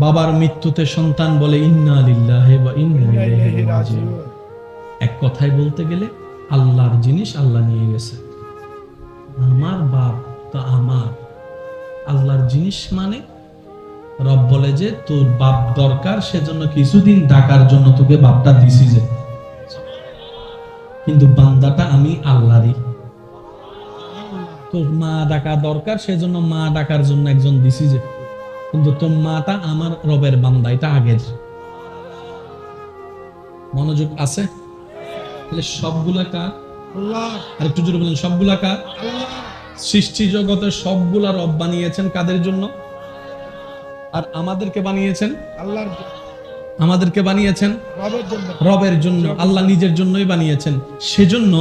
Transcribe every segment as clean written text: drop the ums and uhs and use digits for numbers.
বাবার মৃত্যুতে সন্তান বলে ইন্না লিল্লাহি ওয়া ইন্না ইলাইহি রাজিউন। এক কথায় বলতে গেলে আল্লাহর জিনিস আল্লাহ নিয়ে গেছে। আমার বাপ তো আমার আল্লাহর জিনিস, মানে রব বলে যে তোর বাপ দরকার, সেজন্য কিছুদিন ডাকার জন্য তোকে বাপটা দিছি যে, কিন্তু বান্দাটা আমি আল্লাহরই। তোর মা ডাকা দরকার, সেজন্য মা ডাকার জন্য একজন দিছি যে, কিন্তু তোর মাটা আমার রবের বান্দা, এটা আগের। মনোযোগ আছে? তাহলে সবগুলা কার? আল্লাহ। আর একটু জোরে বলেন, সবগুলা কার? আল্লাহ। সৃষ্টি জগতের সবগুলা রব বানিয়েছেন কাদের জন্য? আর আমাদেরকে বানিয়েছেন আল্লাহর জন্য। আমাদেরকে বানিয়েছেন রবের জন্য। আল্লাহ নিজের জন্যই বানিয়েছেন। সেজন্য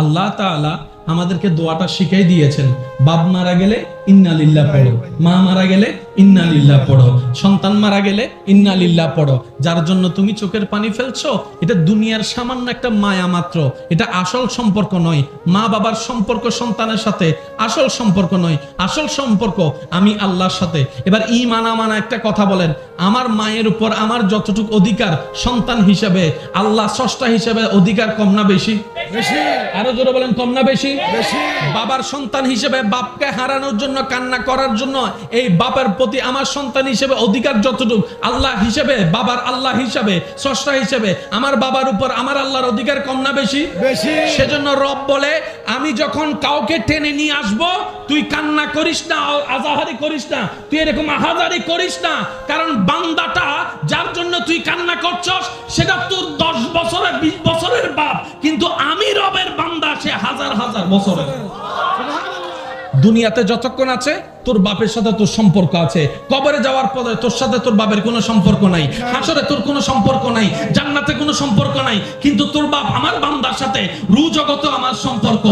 আল্লাহ তাআলা আমাদেরকে দোয়াটা শিখাই দিয়েছেন। বাপ মারা গেলে ইন্না লিল্লাহ পড়ো, মা মারা গেলে ইন্না লিল্লাহ পড়ো, সন্তান মারা গেলে ইন্না লিল্লাহ পড়ো। যার জন্য তুমি চোখের পানি ফেলছো, এটা দুনিয়ার সামান্য একটা মায়া মাত্র, এটা আসল সম্পর্ক নয়। মা বাবার সম্পর্ক সন্তানের সাথে আসল সম্পর্ক নয়, আসল সম্পর্ক আমি আল্লাহর সাথে। এবার ঈমান আমানা একটা কথা বলেন, আমার মায়ের উপর আমার যতটুকু অধিকার সন্তান হিসেবে, আল্লাহ স্রষ্টা হিসেবে অধিকার কম না বেশি? বেশি। আরো জোরে বলেন, কম না বেশি? বেশি। বাবার সন্তান হিসেবে বাপকে হারানোর জন্য, কান্না করার জন্য, এই বাবার প্রতি আমার সন্তান হিসেবে অধিকার যতটুকু, আল্লাহ হিসেবে, বাবার আল্লাহ হিসেবে, স্রষ্টা হিসেবে আমার বাবার উপর আমার আল্লাহর অধিকার কম না বেশি? বেশি। সেজন্য রব বলে, আমি যখন কাউকে টেনে নিয়ে আসব, তুই কান্না করিস না, আজাহারি করিস না, তুই এরকম আহাজারি করিস না। কারণ বান্দাটা যার জন্য তুই কান্না করছস, সেটা তোর 10 বছরের 20 বছরের বাপ, কিন্তু আমি রবের বান্দা, সে হাজার হাজার বছরের। দুনিয়াতে যতক্ষণ আছে তোর বাপের সাথে তোর সম্পর্ক আছে, কবরে যাওয়ার পরে তোর সাথে তোর বাপের কোনো সম্পর্ক নাই, হাসরে তোর কোনো সম্পর্ক নাই, জান্নাতে কোনো সম্পর্ক নাই, কিন্তু তোর বাপ আমার বান্দার সাথে রূহ জগতে আমার সম্পর্ক,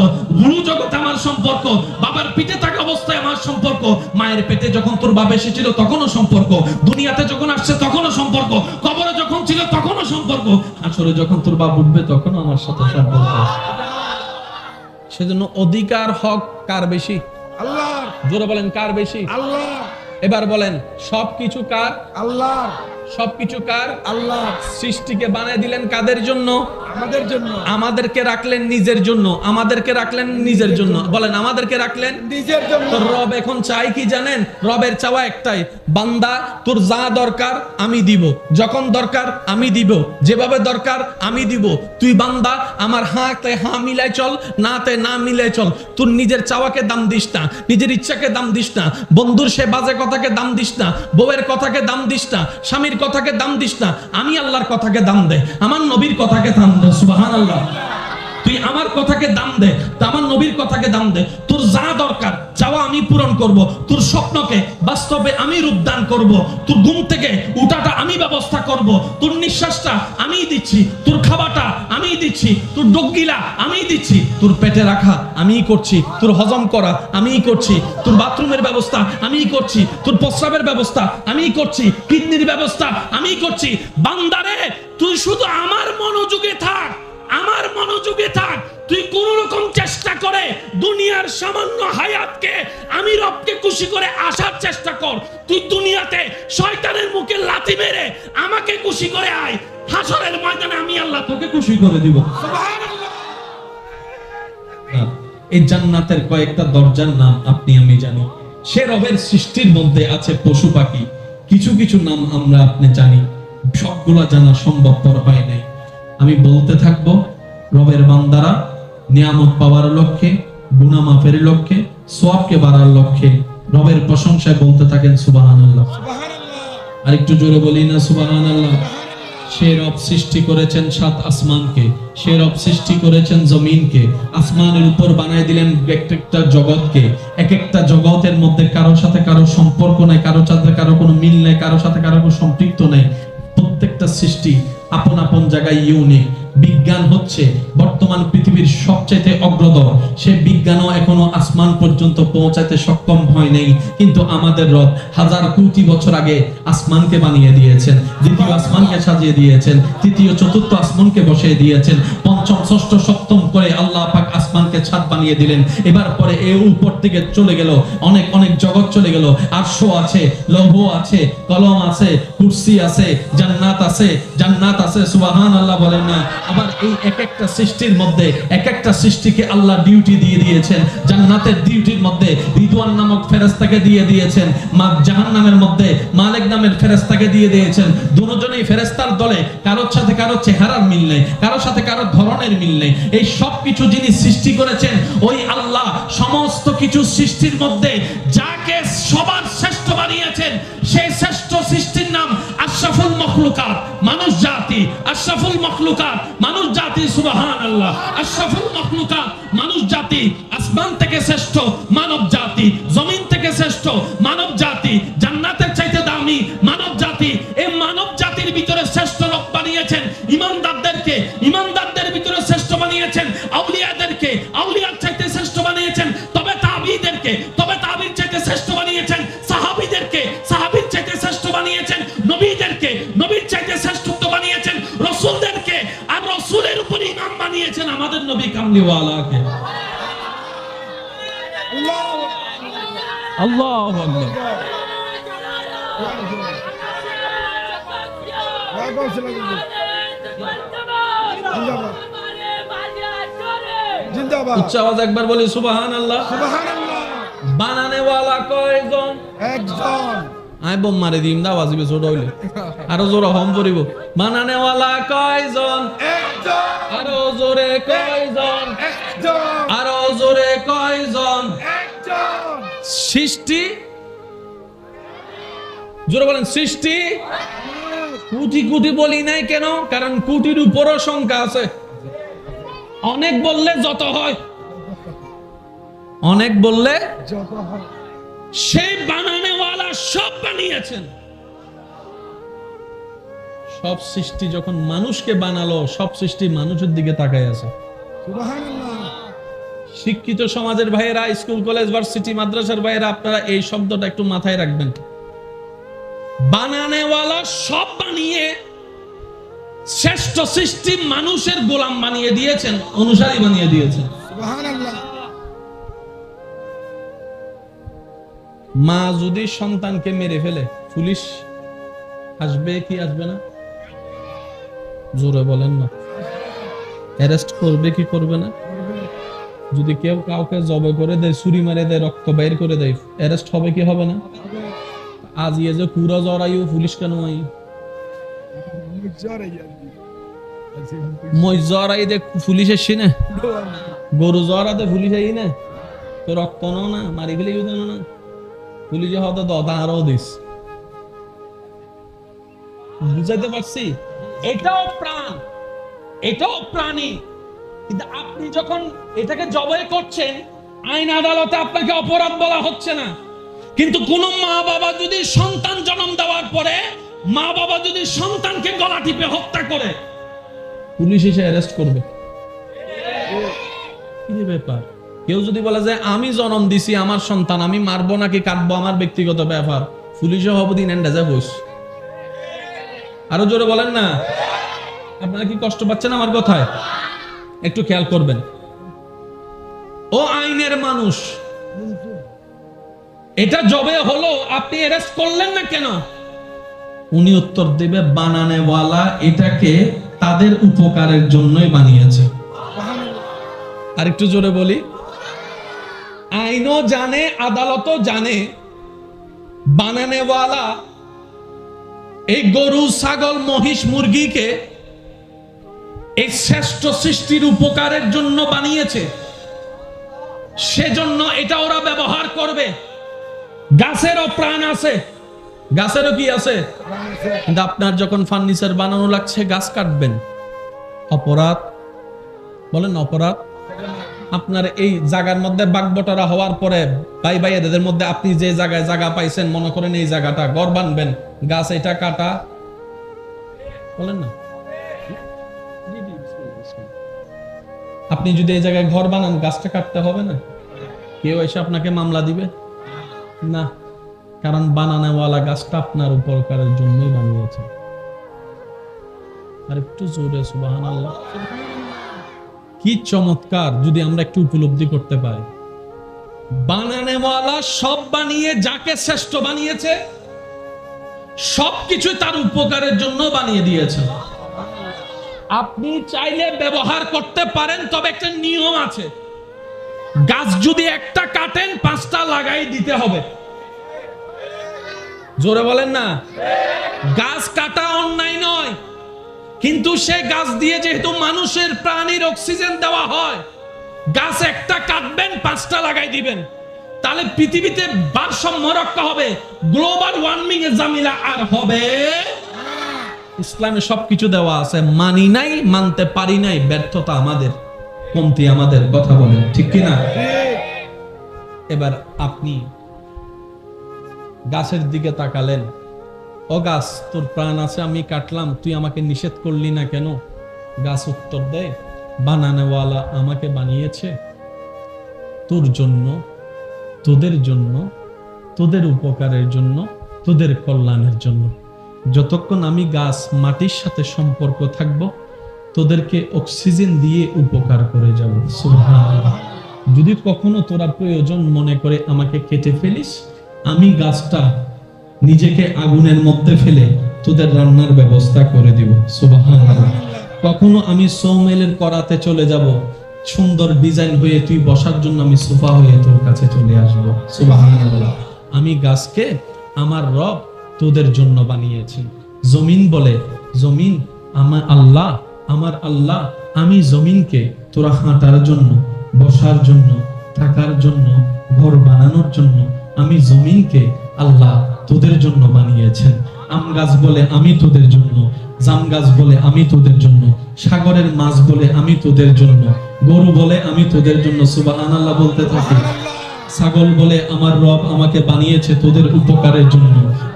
রূহ জগতে আমার সম্পর্ক, বাবার পেটে থাকা অবস্থায় আমার সম্পর্ক, মায়ের পেটে যখন তোর বাপ এসেছিল তখনও সম্পর্ক, দুনিয়াতে যখন আসছে তখনও সম্পর্ক, কবরে যখন ছিল তখনও সম্পর্ক, হাসরে যখন তোর বাপ উঠবে তখনও আমার সাথে সম্পর্ক আছে। সেজন্য অধিকার হক কার বেশি? আল্লাহর। জোরে বলেন, কার বেশি? আল্লাহ। এবার বলেন, সবকিছু কার? আল্লাহর। সবকিছু কার? আল্লাহ। সৃষ্টিকে বানিয়ে দিলেন কাদের জন্য? আমাদের জন্য। আমাদেরকে রাখলেন নিজের জন্য, আমাদেরকে রাখলেন নিজের জন্য। বলেন, আমাদেরকে রাখলেন নিজের জন্য। তো রব এখন চাই কি জানেন? রবের চাওয়া একটাই, বান্দা তোর যা দরকার আমি দিব, যখন দরকার আমি দিব, যেভাবে দরকার আমি দিব। তুই বান্দা আমার হাতে হা মিলাই চল, নাতে না মিলাই চল। তোর নিজের চাওয়াকে দাম দিস না, নিজের ইচ্ছাকে দাম দিস না, বন্ধুর সে বাজে কথাকে দাম দিস না, বউয়ের কথাকে দাম দিস না, স্বামীর কথাকে দাম দিস না। আমি আল্লাহর কথাকে দাম দে, আমার নবীর কথাকে দাম দে। সুবহানাল্লাহ। তুই আমার কথাকে দাম দে, আমার নবীর কথাকে দাম দে। তোর যা দরকার চাওয়া আমি পূরণ করব, তোর স্বপ্নকে বাস্তবে আমি রূপদান করব, তোর ঘুম থেকে উঠাটা আমি ব্যবস্থা করব, তোর নিঃশ্বাসটা আমি দিচ্ছি, তোর খাবারটা আমি দিচ্ছি, তোর ডগগিলা আমি দিচ্ছি, তোর পেটে রাখা আমি করছি, তোর হজম করা আমি করছি, তোর বাথরুমের ব্যবস্থা আমি করছি, তোর প্রস্রাবের ব্যবস্থা আমি করছি, কিডনির ব্যবস্থা আমি করছি। বান্দারে তুই শুধু আমার মনোযোগে থাক, আমার মনোযোগে থাক। তুই কোন রকম চেষ্টা করে দুনিয়ার সামান্য হায়াতকে আমি রবকে খুশি করে আসার চেষ্টা কর। তুই দুনিয়াতে শয়তানের মুখে লাথি মেরে আমাকে খুশি করে আয়, হাসরের ময়দানে আমি আল্লাহ তোকে খুশি করে দিব। সুবহানাল্লাহ। এই জান্নাতের কয়েকটা দরজার নাম আপনি আমি জানি। সে রবের সৃষ্টির মধ্যে আছে পশু পাখি, কিছু কিছু নাম আমরা আপনি জানি, সবগুলা জানা সম্ভবপর হয় নাই। আমি বলতে থাকবো, রবের বান্দারা নিয়ামত পাওয়ার লক্ষ্যে, গুনাহ মাফের লক্ষ্যে, সওয়াবকে বাড়ার লক্ষ্যে রবের প্রশংসায় বলতে থাকেন সুবহানাল্লাহ। সুবহানাল্লাহ। আর একটু জোরে বলি না সুবহানাল্লাহ। সে রব সৃষ্টি করেছেন 7 আসমানকে, সে রব সৃষ্টি করেছেন জমিনকে, আসমানের উপর বানায় দিলেন একটা জগৎকে। এক একটা জগতের মধ্যে কারোর সাথে কারো সম্পর্ক নাই, কারোর সাথে কারো কোনো মিল নাই, কারোর সাথে কারো কোনো সম্পৃক্ত নাই। প্রত্যেকটা সৃষ্টি আপন আপন জায়গায় ইউনিক। বিজ্ঞান হচ্ছে বর্তমান পৃথিবীর সবচেয়ে অগ্রদর, সে বিজ্ঞানও এখনো আসমান পর্যন্ত পৌঁছাতে সক্ষম হয় নাই, কিন্তু আমাদের রব হাজার কোটি বছর আগে আসমানকে বানিয়ে দিয়েছেন, দ্বিতীয় আসমানকে সাজিয়ে দিয়েছেন, তৃতীয় চতুর্থ আসমানকে বসিয়ে দিয়েছেন, পঞ্চম ষষ্ঠ সপ্তম করে আল্লাহ পাক আসমানকে ছাদ বানিয়ে দিলেন। এবার পরে এ উপর থেকে চলে গেল, অনেক অনেক জগৎ চলে গেল, আরশ আছে, লৌহ আছে, কলম আছে, কুরসি আছে, জান্নাত আছে, জান্নাত আছে, সুবহানাল্লাহ বলেন না। আবার এই এক একটা সৃষ্টির মধ্যে এক একটা সৃষ্টিকে আল্লাহ ডিউটি দিয়ে দিয়েছেন। জান্নাতের ডিউটির মধ্যে রিদওয়ান নামক ফেরেশতাকে দিয়ে দিয়েছেন, জাহান্নামের মধ্যে মালিক নামের ফেরেশতাকে দিয়ে দিয়েছেন। দুজনেই ফেরেশতার দলে, কারোর সাথে কারোর চেহারার মিল নেই, কারোর সাথে কারোর ধরনের মিল নেই। এই সব কিছু যিনি সৃষ্টি করেছেন ওই আল্লাহ সমস্ত কিছু সৃষ্টির মধ্যে যাকে সবার শ্রেষ্ঠ বানিয়েছেন সেই শ্রেষ্ঠ সৃষ্টির নাম আশরাফুল মখলুকাত, মানুষ জাতি। আশরাফুল মখলুকাত, মানুষ জাতি, সুবহানাল্লাহ। আশরাফুল মখলুকাত, মানুষ জাতি। আসমান থেকে শ্রেষ্ঠ মানব জাতি, জমিন থেকে শ্রেষ্ঠ মানব জাতি, জান্নাতের চাইতে দামি মানব জাতি। এই মানব জাতির ভিতরে শ্রেষ্ঠ লোক বানিয়েছেন ইমানদারদেরকে, ইমানদারদের ভিতরে শ্রেষ্ঠ বানিয়েছেন আউলিয়াদেরকে, আউলিয়ার চাইতে শ্রেষ্ঠ বানিয়েছেন তবে তাবিঈদেরকে, তবে তাবিঈর চাইতে শ্রেষ্ঠ বানিয়েছেন সাহাবীদেরকে, সাহাবীর চাইতে শ্রেষ্ঠ বানিয়েছেন নবীদেরকে, নবীর চাইতে শ্রেষ্ঠত্ব বানিয়েছেন রাসূলদেরকে, আর রাসূলের উপর ইমাম বানিয়েছেন আমাদের নবী কামলিওয়ালাকে। আল্লাহু আকবার। উচ্চ আওয়াজ একবার বলি সুবহানাল্লাহ। সুবহানাল্লাহ। বানানে ওয়ালা কয়জন? একজন। আই বম মারে দিম দা আওয়াজ দিবে ছোট হইলে আরো জোরে হম পড়িব। বানানে ওয়ালা কয়জন? একজন। আরো জোরে কয়জন? একজন। আরো জোরে কয়জন? একজন। সৃষ্টি জোরে বলেন, সৃষ্টি কোটি কোটি বলি নাই কেন? কারণ কোটির উপরও সংখ্যা আছে। অনেক বললে যত হয়, অনেক বললে যত হয়। সেই বানানেওয়ালা সব বানিয়েছেন। সব সৃষ্টি যখন মানুষকে বানালো, সব সৃষ্টি মানুষের দিকে তাকায় আছে। সুবহানাল্লাহ। শিক্ষিত সমাজের ভাইয়েরা, স্কুল কলেজ ভার্সিটি মাদ্রাসার ভাইয়েরা, আপনারা এই শব্দটা একটু মাথায় রাখবেন। বানানেওয়ালা সব বানিয়ে শ্রেষ্ঠ সৃষ্টি মানুষের গোলাম বানিয়ে দিয়েছেন, অনুসারী বানিয়ে দিয়েছেন। সুবহানাল্লাহ। মা যদি সন্তানকে মেরে ফেলে, পুলিশ আসবে কি আসবে না? জোরে বলেন না। অ্যারেস্ট করবে কি করবে না? যদি কেউ কাউকে জবে করে দেয়, ছুরি মারে দেয়, রক্ত বাইর করে দেয়, অ্যারেস্ট হবে কি হবে না? আজ ইয়ে যে কুড়া জড়াইও পুলিশ কেন আই মই জড়াই দে পুলিশ এসছি না, গরু জড়া দে পুলিশ আই না, তো রক্ত নাও না, মারি ফেলে ইউ না, পুলিশে হয়তো দতা আরো দিস। বুঝাইতে পারছি? এটাও প্রাণ, এটাও প্রাণী, কিন্তু আপনি যখন এটাকে জবাই করছেন, আইন আদালতে আপনাকে অপরাধ বলা হচ্ছে না। কিন্তু কোন মা বাবা যদি সন্তান জন্ম দেওয়ার পরে মা বাবা যদি সন্তানকে গলা টিপে হত্যা করে, পুলিশ এসে অ্যারেস্ট করবে। কি ব্যাপার? কেউ যদি বলে যে আমি জন্ম দিছি, আমার সন্তান, আমি মারবো নাকি কাটবো আমার ব্যক্তিগত ব্যাপার, পুলিশে হব দিন এন্ড যা বস। আরো জোরে বলেন না। আপনারা কি কষ্ট পাচ্ছেন আমার কথায়? একটু খেয়াল করবেন। ও আইনের মানুষ, এটা জবে হলো, আপনি অ্যারেস্ট করলেন না কেন? উনি উত্তর দেবে, বানানেওয়ালা এটাকে তাদের উপকারের জন্যই বানিয়েছে। আর একটু জোরে বলি, আইনও জানে, আদালতও জানে, বানানেওয়ালা এই গরু, ছাগল, মহিষ, মুরগিকে এই শ্রেষ্ঠ সৃষ্টির উপকারের জন্য বানিয়েছে, সেজন্য এটা ওরা ব্যবহার করবে। গাছেরও প্রাণ আছে, গাছেরও কি আছে? কিন্তু আপনার যখন ফার্নিচার বানানো লাগছে, গাছ কাটবেন, অপরাধ বলেন অপরাধ। আপনার এই জায়গার মধ্যে বাগবটরা হওয়ার পরে ভাই ভাই এদের মধ্যে আপনি যে জায়গায় জায়গা পাইছেন, মনে করেন এই জায়গাটা ঘর বানবেন, গাছ এটা কাটা, বলেন না আপনি যদি এই জায়গায় ঘর বানান, গাছটা কাটতে হবে না? কেউ এসে আপনাকে মামলা দিবে না, কারণ বানানোওয়ালা গাছটা আপনার উপকারের জন্যই বানিয়েছে। আর একটু জোরে সুবহানাল্লাহ। কি চমৎকার যদি আমরা একটু উপলব্ধি করতে পারি। বানানোওয়ালা সব বানিয়ে যাকে শ্রেষ্ঠ বানিয়েছে, সবকিছু তার উপকারের জন্য বানিয়ে দিয়েছে। আপনি চাইলে ব্যবহার করতে পারেন, তবে একটা নিয়ম আছে। গাছ যদি একটা কাটেন, 5টা লাগাই দিতে হবে। জোরে বলেন না। গাছ কাটা অন্যায় নয়, কিন্তু সে গাছ দিয়ে যেহেতু মানুষের প্রাণীর অক্সিজেন দেওয়া হয়, গাছ একটা কাটবেন, 5টা লাগাই দিবেন, তাহলে পৃথিবীতে ভারসাম্য রক্ষা হবে, গ্লোবাল ওয়ার্মিং এর ঝামেলা আর হবে। ইসলামে সবকিছু দেওয়া আছে, মানি নাই, মানতে পারি নাই, ব্যর্থতা আমাদের, কমতি আমাদের। কথা বলেন ঠিক কিনা? এবার আপনি গাছের দিকে তাকালেন, ও গাছ, তোর প্রাণ আছে, আমি কাটলাম, তুই আমাকে নিষেধ করলি না কেন? গাছ উত্তর দেয়, বানানোওয়ালা আমাকে বানিয়েছে তোর জন্য, তোদের জন্য, তোদের উপকারের জন্য, তোদের কল্যাণের জন্য। যতক্ষণ আমি গাছ মাটির সাথে সম্পর্ক থাকবো, তোদেরকে অক্সিজেন দিয়ে উপকার করে যাব। সুবহানাল্লাহ। যদি কখনো তোরা প্রয়োজন মনে করে আমাকে কেটে ফেলিস, আমি গাছটা নিজেকে আগুনের মধ্যে ফেলে তোদের রান্নার ব্যবস্থা করে দিব। সুবহানাল্লাহ। কখনো আমি সৌমেলের করাতে চলে যাব, সুন্দর ডিজাইন হয়ে তুই বসার জন্য আমি সোফা হয়ে তোর কাছে চলে আসব। সুবহানাল্লাহ। আমি গাছকে আমার রব তোদের জন্য বানিয়েছি। জমিন বলে, জমিন আমার আল্লাহ, আমার আল্লাহ, আমি জমিনকে তোরা হাঁটার জন্য, বসার জন্য, থাকার জন্য, ঘর বানানোর জন্য আমি জমিনকে আল্লাহ তোদের জন্য বানিয়েছেন। আম গাছ বলে আমি তোদের জন্য, জাম গাছ বলে আমি তোদের জন্য, সাগরের মাছ বলে আমি তোদের জন্য, গরু বলে আমি তোদের জন্য। সুবহানাল্লাহ বলতে থাকি। ছাগল বলে আমার রব আমাকে বানিয়েছে তোদের উপকারের জন্য।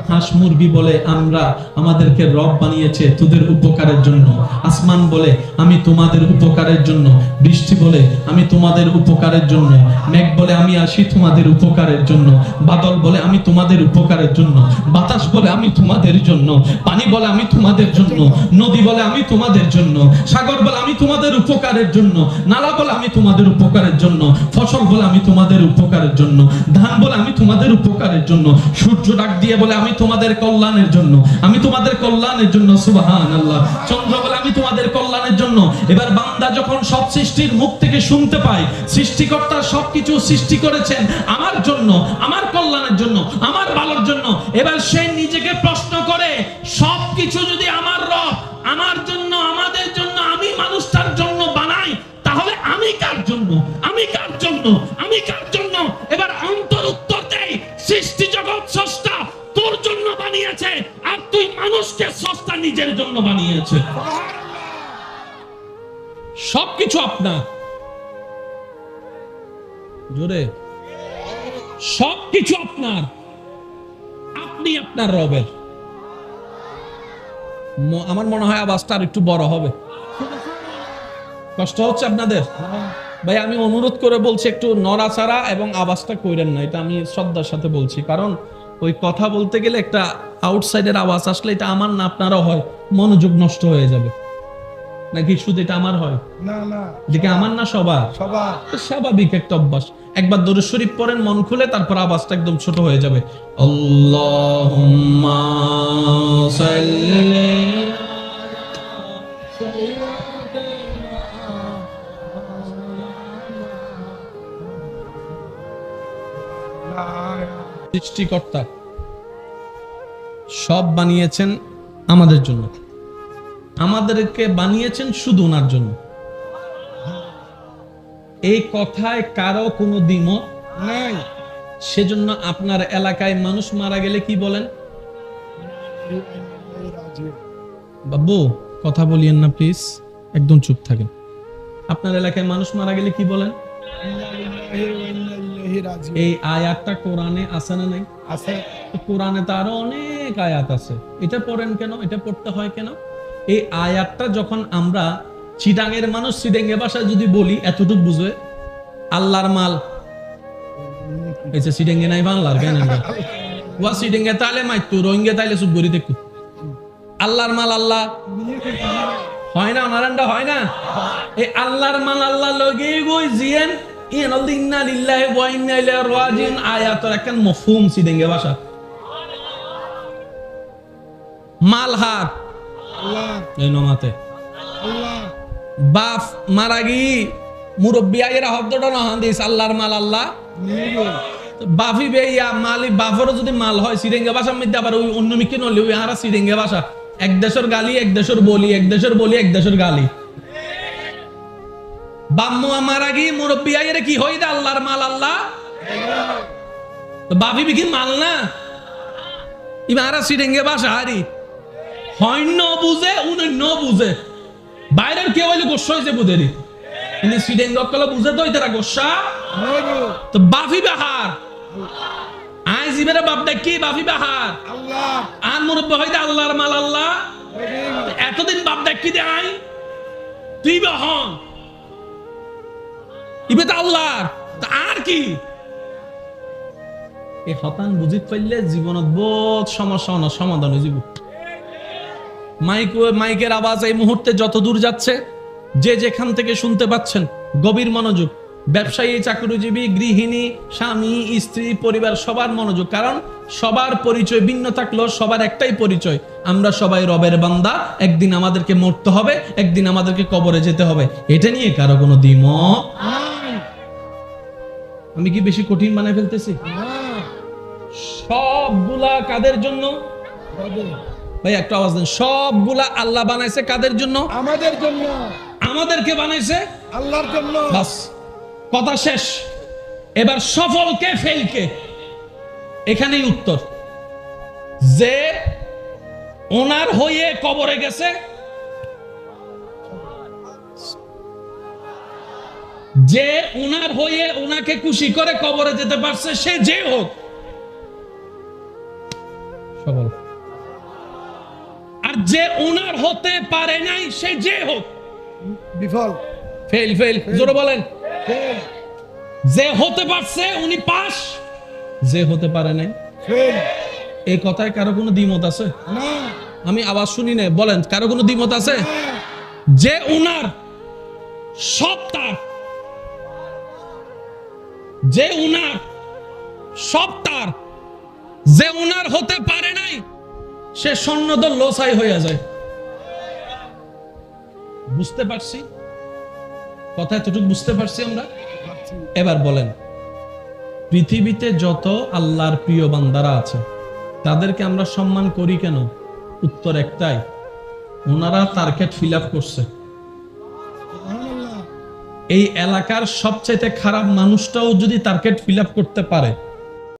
হাঁস মুরগি বলে আমরা, আমাদেরকে রব বানিয়েছে তোদের উপকারের জন্য। আসমান বলে আমি তোমাদের উপকারের জন্য। বৃষ্টি বলে আমি তোমাদের উপকারের জন্য। মেঘ বলে আমি আসি তোমাদের উপকারের জন্য। বাদল বলে আমি তোমাদের উপকারের জন্য। বাতাস বলে আমি তোমাদের জন্য। পানি বলে আমি তোমাদের জন্য। নদী বলে আমি তোমাদের জন্য। সাগর বলে আমি তোমাদের উপকারের জন্য। নালা বলে আমি তোমাদের উপকারের জন্য। ফসল বলে আমি তোমাদের উপকারের জন্য। ধান বলে আমি তোমাদের উপকারের জন্য। সূর্য ডাক দিয়ে বলে আমি তোমাদের কল্যাণের জন্য, আমি তোমাদের কল্যাণের জন্য। সুবহানাল্লাহ। চন্দ্র বলে আমি তোমাদের কল্যাণের জন্য। এবার বান্দা যখন সব সৃষ্টির মুখ থেকে শুনতে পায় সৃষ্টিকর্তা সবকিছু সৃষ্টি করেছেন আমার জন্য, আমার কল্যাণের জন্য, আমার ভালোর জন্য, এবার সে নিজেকে প্রশ্ন করে, সবকিছু যদি আমার রব আমার জন্য, আমাদের জন্য, আমি মানুষটার জন্য বানাই, তাহলে আমি কার জন্য, আমি কার জন্য, আমি কার জন্য? এবার অন্তর উত্তর দেয়, সৃষ্টি জগৎ স্রষ্টা তোর জন্য বানিয়েছে, আর তুই মানুষকে স্রষ্টা নিজের জন্য বানিয়েছে। সবকিছু আপনার, জোরে, সবকিছু আপনার, আপনি আপনার রবের। আমার মনে হয় আওয়াজটা আর একটু বড় হবে। কষ্ট হচ্ছে আপনাদের? ভাই আমি অনুরোধ করে বলছি, একটু নড়াচড়া এবং আওয়াজটা কইরেন না, এটা আমি শ্রদ্ধার সাথে বলছি, কারণ ওই কথা বলতে গেলে একটা আউটসাইডের আওয়াজ আসলে এটা আমার না আপনারও হয়, মনোযোগ নষ্ট হয়ে যাবে। নাকি শুধু এটা আমার হয়? না না, এটা আমার না সবার? স্বাভাবিক একটা অভ্যাস। একবার দরুদ শরীফ পড়েন মন খুলে, তারপর আওয়াজটা একদম ছোট হয়ে যাবে। আল্লাহুম্মা সাল্লি সৃষ্টিকর্তা সব বানিয়েছেন আমাদের জন্য, আমাদেরকে বানিয়েছেন শুধু ওনার জন্য। এই কথায় কারো কোনো দ্বিমত নাই। সেজন্য আপনার এলাকায় মানুষ মারা গেলে কি বলেন? বাবু কথা বলিয়েন না প্লিজ, একদম চুপ থাকেন। আপনার এলাকায় মানুষ মারা গেলে কি বলেন? এই আয়াতটা কোরআনে আছে না নাই? আছে। কোরআনে তো আরো অনেক আয়াত আছে। এটা পড়েন কেন? এটা পড়তে হয় কেন? এই আয়াতটা যখন আমরা চিটাঙের মানুষ চিটাঙ্গে ভাষায় যদি বলি এতটুকু বুঝবে আল্লাহর মাল চিটাঙ্গে নাই বাংলার কেন ওয়া চিটাঙ্গে তাইলে মাইতু রোহিঙ্গা তাইলে চুপ করি দেখু আল্লাহর মাল আল্লাহ হয় না নারায়ণটা হয় না এই আল্লাহর মাল আল্লাহ লগে গই জিয়েন ইন্না লিল্লাহি ওয়া ইন্না ইলাইহি রাজিউন আয়াতের একখান মফহুম চিটাঙ্গে ভাষা মালহার আল্লাহ এই নমাতে আল্লাহ বাপ মারাগি মুরব্বী আইরা শব্দটা না হান্দিস আল্লাহর মাল আল্লাহ নিয়ে বাফি বেইয়া মালি বাফরও যদি মাল হয় সিরেঙ্গা ভাষার মধ্যে আবার ওই অন্য মিকে নলি ওই হারা সিরেঙ্গা ভাষা এক দেশের গালি এক দেশের বলি এক দেশের বলি এক দেশের গালি বাম্মু মারাগি মুরব্বী আইরা কি হই দা আল্লাহর মাল আল্লাহ তো বাফি বিকি মাল না ইমারা সিরেঙ্গা ভাষা হারি হয় ন বুঝে উনি ন বুঝে বাইরের কেউ হইলে গোস্বা হয়েছে বুঝেরি কিন্তু সিডেঙ্গকলে বুঝে তো তারা গোস্বা তো বাফি বাহার আই জিবের বাপ দেখি বাফি বাহার আল্লাহ আর মুরব্বী হইতে আল্লাহর মাল আল্লাহ এতদিন বাপ দেখি দে আই তুই বাহন ইবে তো আল্লাহর তা আর কি এই হতান বুঝিত পাইলে জীবনত বহুত সমস্যা সমাধান হয়ে যাব মাইকের আওয়াজ এই মুহূর্তে যত দূর যাচ্ছে যে যেখান থেকে শুনতে পাচ্ছেন গভীর মনোযোগ ব্যবসায়ী চাকরিজীবী গৃহিণী স্বামী স্ত্রী পরিবার সবার মনোযোগ কারণ সবার পরিচয় ভিন্ন থাকলেও সবার একটাই পরিচয় আমরা সবাই রবের বান্দা একদিন আমাদেরকে মরতে হবে একদিন আমাদেরকে কবরে যেতে হবে এটা নিয়ে কারো কোনো দ্বিমত আমি কি বেশি কঠিন বানায় ফেলতেছি সবগুলা কাদের জন্য ভাই একটা আওয়াজ দেন সবগুলা আল্লাহ বানাইছে কাদের জন্য আমাদের জন্য আমাদেরকে বানাইছে আল্লাহর জন্য বাস কথা শেষ এবার সফল কে ফেল কে এখানেই উত্তর যে ওনার হয়ে কবরে গেছে যে ওনার হয়ে ওনাকে খুশি করে কবরে যেতে পারছে সে যে হোক সফল আর যে ওনার হতে পারে নাই সে যে হোক বিফল ফেল ফেল জোরে বলেন ফেল যে হতে পারছে উনি পাস যে হতে পারে নাই ফেল এই কথায় কারো কোনো দ্বিমত আছে না আমি আওয়াজ শুনি না বলেন কারো কোনো দ্বিমত আছে যে উনার সব তার যে উনার সব তার যে উনার হতে পারে নাই সে সৈন্যদল লোসাই হয়ে যায় বুঝতে পারছি কথা এতটুকু বুঝতে পারছি আমরা এবার বলেন পৃথিবীতে যত আল্লাহর প্রিয় বান্দারা আছে তাদেরকে আমরা সম্মান করি কেন উত্তর একটাই ওনারা টার্গেট ফিল আপ করছে সুবহানাল্লাহ এই এলাকার সবচাইতে খারাপ মানুষটাও যদি টার্গেট ফিল আপ করতে পারে